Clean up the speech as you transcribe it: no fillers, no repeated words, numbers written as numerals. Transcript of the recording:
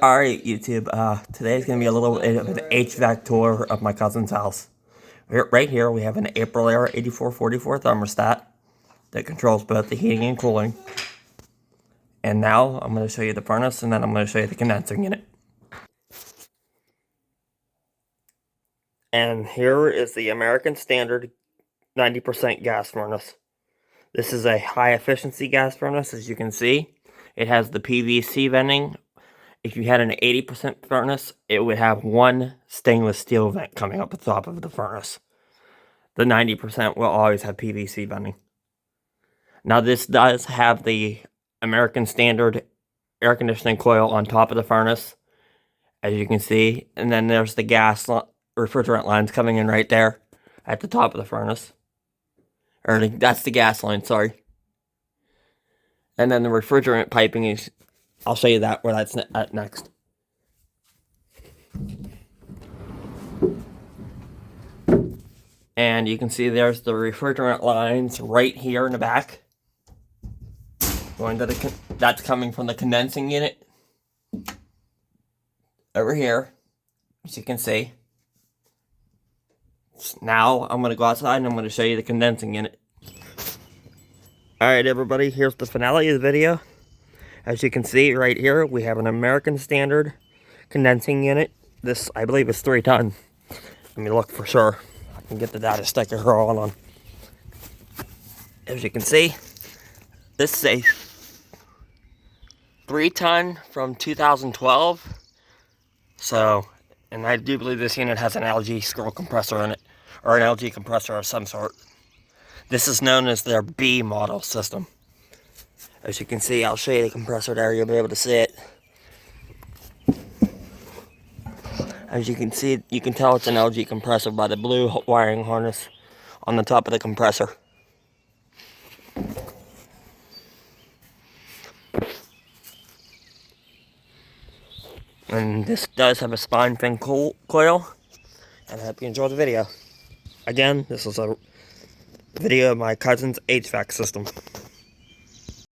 Alright, YouTube, today's gonna be a little bit of an HVAC tour of my cousin's house. Right here, we have an April Air 8444 thermostat that controls both the heating and cooling. And now, I'm gonna show you the furnace, and then I'm gonna show you the condensing unit. And here is the American Standard 90% gas furnace. This is a high efficiency gas furnace, as you can see. It has the PVC venting. If you had an 80% furnace, it would have one stainless steel vent coming up the top of the furnace. The 90% will always have PVC venting. Now this does have the American Standard air conditioning coil on top of the furnace, as you can see. And then there's the gas refrigerant lines coming in right there at the top of the furnace. That's the gas line, sorry. And then the refrigerant piping is, I'll show you that where that's at next. And you can see there's the refrigerant lines right here in the back. Going to that's coming from the condensing unit. Over here, as you can see. Now I'm going to go outside and I'm going to show you the condensing unit. Alright everybody, here's the finale of the video. As you can see right here, we have an American Standard condensing unit. This, I believe, is 3 ton. Let me look for sure. I can get the data sticker on. As you can see, this is a 3 ton from 2012. So, and I do believe this unit has an LG scroll compressor in it, or an LG compressor of some sort. This is known as their B model system. As you can see, I'll show you the compressor there, you'll be able to see it. As you can see, you can tell it's an LG compressor by the blue wiring harness on the top of the compressor. And this does have a spine fin coil, and I hope you enjoy the video. Again, this is a video of my cousin's HVAC system.